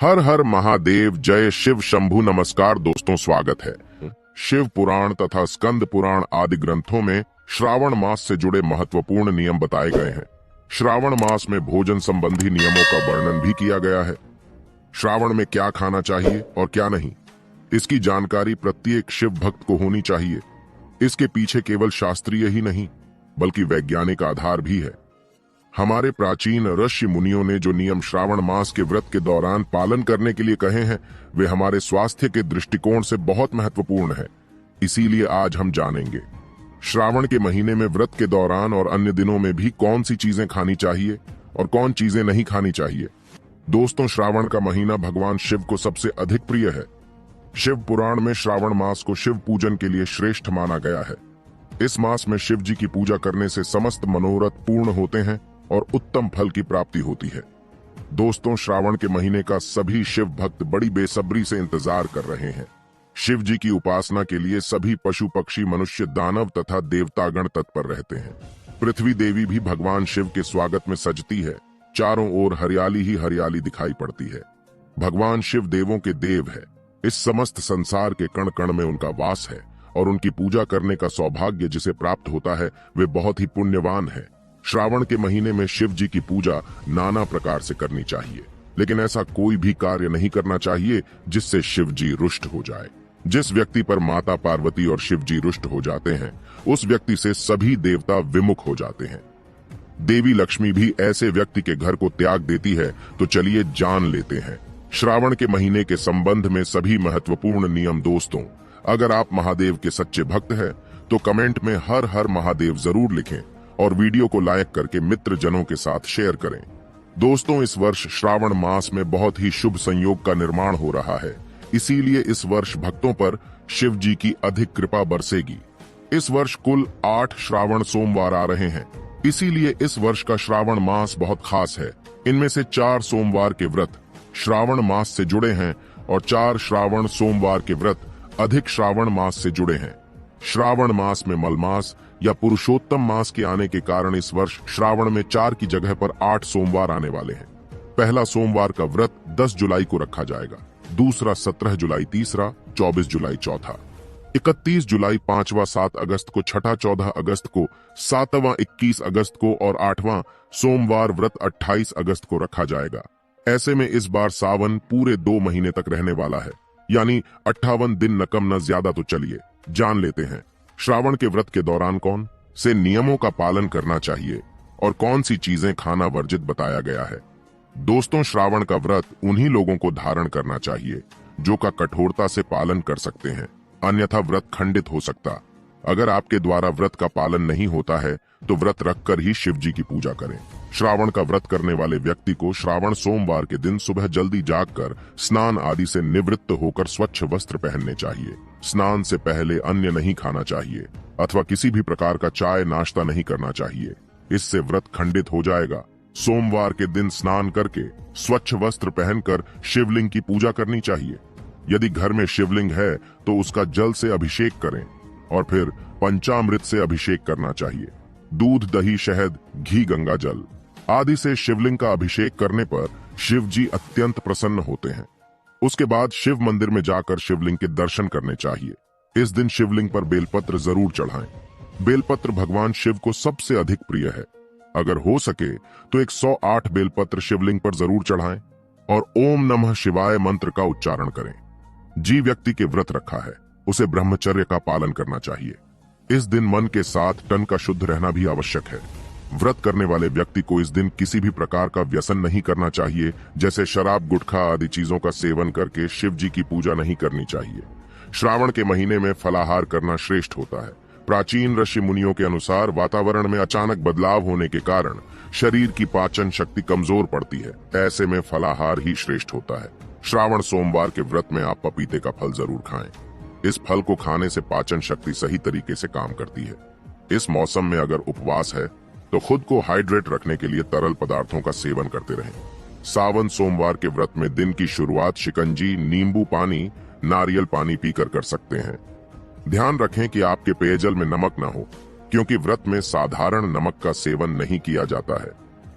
हर हर महादेव, जय शिव शंभु। नमस्कार दोस्तों, स्वागत है। शिव पुराण तथा स्कंद पुराण आदि ग्रंथों में श्रावण मास से जुड़े महत्वपूर्ण नियम बताए गए हैं। श्रावण मास में भोजन संबंधी नियमों का वर्णन भी किया गया है। श्रावण में क्या खाना चाहिए और क्या नहीं, इसकी जानकारी प्रत्येक शिव भक्त को होनी चाहिए। इसके पीछे केवल शास्त्रीय ही नहीं बल्कि वैज्ञानिक आधार भी है। हमारे प्राचीन ऋषि मुनियों ने जो नियम श्रावण मास के व्रत के दौरान पालन करने के लिए कहे हैं, वे हमारे स्वास्थ्य के दृष्टिकोण से बहुत महत्वपूर्ण है। इसीलिए आज हम जानेंगे श्रावण के महीने में व्रत के दौरान और अन्य दिनों में भी कौन सी चीजें खानी चाहिए और कौन चीजें नहीं खानी चाहिए। दोस्तों, श्रावण का महीना भगवान शिव को सबसे अधिक प्रिय है। शिव पुराण में श्रावण मास को शिव पूजन के लिए श्रेष्ठ माना गया है। इस मास में शिव जी की पूजा करने से समस्त मनोरथ पूर्ण होते हैं और उत्तम फल की प्राप्ति होती है। दोस्तों, श्रावण के महीने का सभी शिव भक्त बड़ी बेसब्री से इंतजार कर रहे हैं। शिव जी की उपासना के लिए सभी पशु पक्षी, मनुष्य, दानव तथा देवतागण तत्पर रहते हैं। पृथ्वी देवी भी भगवान शिव के स्वागत में सजती है। चारों ओर हरियाली ही हरियाली दिखाई पड़ती है। भगवान शिव देवों के देव है। इस समस्त संसार के कण कण में उनका वास है और उनकी पूजा करने का सौभाग्य जिसे प्राप्त होता है वे बहुत ही पुण्यवान है। श्रावण के महीने में शिव जी की पूजा नाना प्रकार से करनी चाहिए, लेकिन ऐसा कोई भी कार्य नहीं करना चाहिए जिससे शिव जी रुष्ट हो जाए। जिस व्यक्ति पर माता पार्वती और शिव जी रुष्ट हो जाते हैं, उस व्यक्ति से सभी देवता विमुख हो जाते हैं। देवी लक्ष्मी भी ऐसे व्यक्ति के घर को त्याग देती है। तो चलिए जान लेते हैं श्रावण के महीने के संबंध में सभी महत्वपूर्ण नियम। दोस्तों, अगर आप महादेव के सच्चे भक्त हैं तो कमेंट में हर हर महादेव जरूर लिखें और वीडियो को लाइक करके मित्र जनों के साथ शेयर करें। दोस्तों, इस वर्ष श्रावण मास में बहुत ही शुभ संयोग का निर्माण हो रहा है। इसीलिए इस वर्ष भक्तों पर शिव जी की अधिक कृपा बरसेगी। इस वर्ष कुल 8 श्रावण सोमवार आ रहे हैं। इसीलिए इस वर्ष का श्रावण मास बहुत खास है। इनमें से 4 सोमवार के व्रत श्रावण मास से जुड़े हैं और 4 श्रावण सोमवार के व्रत अधिक श्रावण मास से जुड़े हैं। श्रावण मास में मलमास या पुरुषोत्तम मास के आने के कारण इस वर्ष श्रावण में 4 की जगह पर 8 सोमवार आने वाले हैं। पहला सोमवार का व्रत 10 जुलाई को रखा जाएगा, दूसरा 17 जुलाई, तीसरा 24 जुलाई, चौथा 31 जुलाई, 5वां 7 अगस्त को, छठा 14 अगस्त को, 7वां 21 अगस्त को और 8वां सोमवार व्रत 28 अगस्त को रखा जाएगा। ऐसे में इस बार सावन पूरे 2 महीने तक रहने वाला है, यानी 58 दिन न कम न ज्यादा। तो चलिए जान लेते हैं श्रावण के व्रत के दौरान कौन से नियमों का पालन करना चाहिए और कौन सी चीजें खाना वर्जित बताया गया है। दोस्तों, श्रावण का व्रत उन्हीं लोगों को धारण करना चाहिए जो का कठोरता से पालन कर सकते हैं, अन्यथा व्रत खंडित हो सकता। अगर आपके द्वारा व्रत का पालन नहीं होता है तो व्रत रखकर ही शिव जी की पूजा करें। श्रावण का व्रत करने वाले व्यक्ति को श्रावण सोमवार के दिन सुबह जल्दी जागकर स्नान आदि से निवृत्त होकर स्वच्छ वस्त्र पहनने चाहिए। स्नान से पहले अन्न नहीं खाना चाहिए अथवा किसी भी प्रकार का चाय नाश्ता नहीं करना चाहिए, इससे व्रत खंडित हो जाएगा। सोमवार के दिन स्नान करके स्वच्छ वस्त्र पहनकर शिवलिंग की पूजा करनी चाहिए। यदि घर में शिवलिंग है तो उसका जल से अभिषेक करें और फिर पंचामृत से अभिषेक करना चाहिए। दूध, दही, शहद, घी, गंगा जल आदि से शिवलिंग का अभिषेक करने पर शिव जी अत्यंत प्रसन्न होते हैं। उसके बाद शिव मंदिर में जाकर शिवलिंग के दर्शन करने चाहिए। इस दिन शिवलिंग पर बेलपत्र जरूर चढ़ाएं। बेलपत्र भगवान शिव को सबसे अधिक प्रिय है। अगर हो सके तो 108 बेलपत्र शिवलिंग पर जरूर चढ़ाएं और ओम नमः शिवाय मंत्र का उच्चारण करें। जी व्यक्ति के व्रत रखा है उसे ब्रह्मचर्य का पालन करना चाहिए। इस दिन मन के साथ टन का शुद्ध रहना भी आवश्यक है। व्रत करने वाले व्यक्ति को इस दिन किसी भी प्रकार का व्यसन नहीं करना चाहिए, जैसे शराब, गुटखा आदि चीजों का सेवन करके शिव जी की पूजा नहीं करनी चाहिए। श्रावण के महीने में फलाहार करना श्रेष्ठ होता है। प्राचीन ऋषि मुनियों के अनुसार वातावरण में अचानक बदलाव होने के कारण शरीर की पाचन शक्ति कमजोर पड़ती है। ऐसे में फलाहार ही श्रेष्ठ होता है। श्रावण सोमवार के व्रत में आप पपीते का फल जरूर खाएं। इस फल को खाने से पाचन शक्ति सही तरीके से काम करती है। इस मौसम में अगर उपवास है तो खुद को हाइड्रेट रखने के लिए तरल पदार्थों का सेवन करते रहें। सावन सोमवार के व्रत में दिन की शुरुआत शिकंजी, नींबू पानी, नारियल पानी पीकर कर सकते हैं। ध्यान रखें कि आपके पेयजल में नमक न हो, क्योंकि व्रत में साधारण नमक का सेवन नहीं किया जाता है।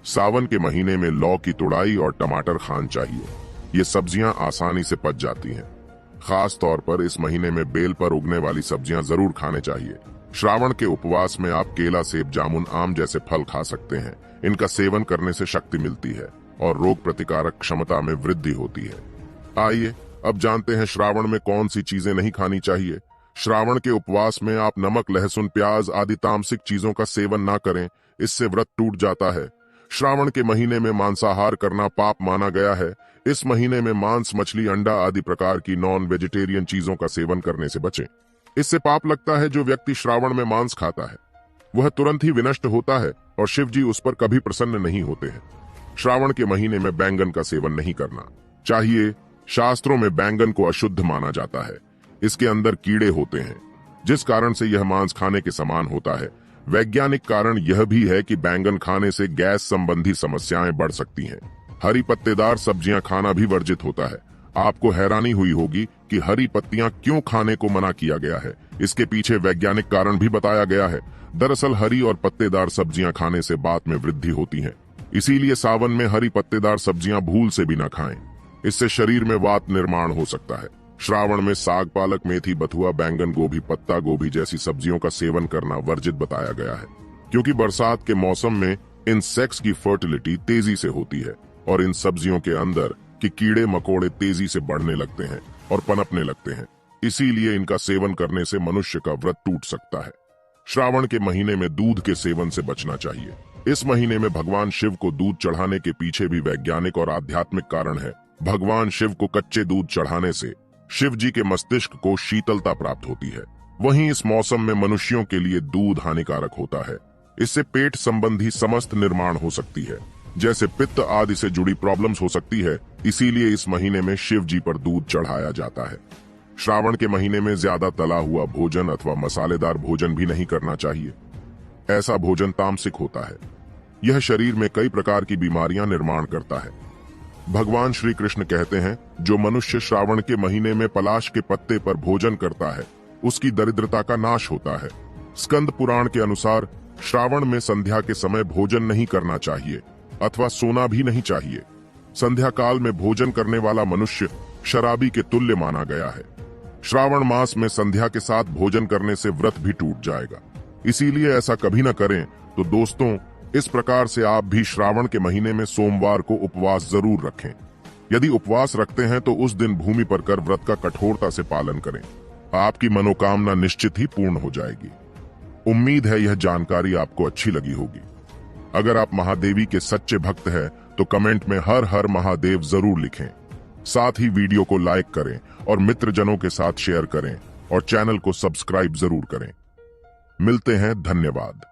सावन के महीने में लौ की तुड़ाई और टमाटर खान चाहिए। ये सब्जियां आसानी से पच जाती हैं। खास तौर पर इस महीने में बेल पर उगने वाली सब्जियां जरूर खाने चाहिए। श्रावण के उपवास में आप केला, सेब, जामुन, आम जैसे फल खा सकते हैं। इनका सेवन करने से शक्ति मिलती है और रोग प्रतिकारक क्षमता में वृद्धि होती है। आइए अब जानते हैं श्रावण में कौन सी चीजें नहीं खानी चाहिए। श्रावण के उपवास में आप नमक, लहसुन, प्याज आदि तामसिक चीजों का सेवन ना करें, इससे व्रत टूट जाता है। श्रावण के महीने में मांसाहार करना पाप माना गया है। इस महीने में मांस, मछली, अंडा आदि प्रकार की नॉन वेजिटेरियन चीजों का सेवन करने से बचें। इससे पाप लगता है। जो व्यक्ति श्रावण में मांस खाता है वह तुरंत ही विनष्ट होता है और शिव जी उस पर कभी प्रसन्न नहीं होते हैं। श्रावण के महीने में बैंगन का सेवन नहीं करना चाहिए। शास्त्रों में बैंगन को अशुद्ध माना जाता है। इसके अंदर कीड़े होते हैं, जिस कारण से यह मांस खाने के समान होता है। वैज्ञानिक कारण यह भी है कि बैंगन खाने से गैस संबंधी समस्याएं बढ़ सकती हैं। हरी पत्तेदार सब्जियां खाना भी वर्जित होता है। आपको हैरानी हुई होगी कि हरी पत्तियां क्यों खाने को मना किया गया है। इसके पीछे वैज्ञानिक कारण भी बताया गया है। दरअसल हरी और पत्तेदार सब्जियां खाने से बात में वृद्धि होती है, इसीलिए सावन में हरी पत्तेदार सब्जियां भूल से भी न खाएं। इससे शरीर में वात निर्माण हो सकता है। श्रावण में साग, पालक, मेथी, बथुआ, बैंगन, गोभी, पत्ता गोभी जैसी सब्जियों का सेवन करना वर्जित बताया गया है, क्योंकि बरसात के मौसम में इंसेक्ट्स की फर्टिलिटी तेजी से होती है और इन सब्जियों के अंदर के कीड़े मकोड़े तेजी से बढ़ने लगते हैं और पनपने लगते हैं। इसीलिए इनका सेवन करने से मनुष्य का व्रत टूट सकता है। श्रावण के महीने में दूध के सेवन से बचना चाहिए। इस महीने में भगवान शिव को दूध चढ़ाने के पीछे भी वैज्ञानिक और आध्यात्मिक कारण है। भगवान शिव को कच्चे दूध चढ़ाने से शिव जी के मस्तिष्क को शीतलता प्राप्त होती है। वहीं इस मौसम में मनुष्यों के लिए दूध हानिकारक होता है। इससे पेट संबंधी समस्त निर्माण हो सकती है, जैसे पित्त आदि से जुड़ी प्रॉब्लम्स हो सकती है। इसीलिए इस महीने में शिव जी पर दूध चढ़ाया जाता है। श्रावण के महीने में ज्यादा तला हुआ भोजन अथवा मसालेदार भोजन भी नहीं करना चाहिए। ऐसा भोजन तामसिक होता है। यह शरीर में कई प्रकार की बीमारियां निर्माण करता है। भगवान श्री कृष्ण कहते हैं, जो मनुष्य श्रावण के महीने में पलाश के पत्ते पर भोजन करता है उसकी दरिद्रता का नाश होता है। स्कंद पुराण के अनुसार श्रावण में संध्या के समय भोजन नहीं करना चाहिए अथवा सोना भी नहीं चाहिए। संध्या काल में भोजन करने वाला मनुष्य शराबी के तुल्य माना गया है। श्रावण मास में संध्या के साथ भोजन करने से व्रत भी टूट जाएगा, इसीलिए ऐसा कभी न करें। तो दोस्तों, इस प्रकार से आप भी श्रावण के महीने में सोमवार को उपवास जरूर रखें। यदि उपवास रखते हैं तो उस दिन भूमि पर कर व्रत का कठोरता से पालन करें। आपकी मनोकामना निश्चित ही पूर्ण हो जाएगी। उम्मीद है यह जानकारी आपको अच्छी लगी होगी। अगर आप महादेवी के सच्चे भक्त हैं तो कमेंट में हर हर महादेव जरूर लिखें। साथ ही वीडियो को लाइक करें और मित्रजनों के साथ शेयर करें और चैनल को सब्सक्राइब जरूर करें। मिलते हैं, धन्यवाद।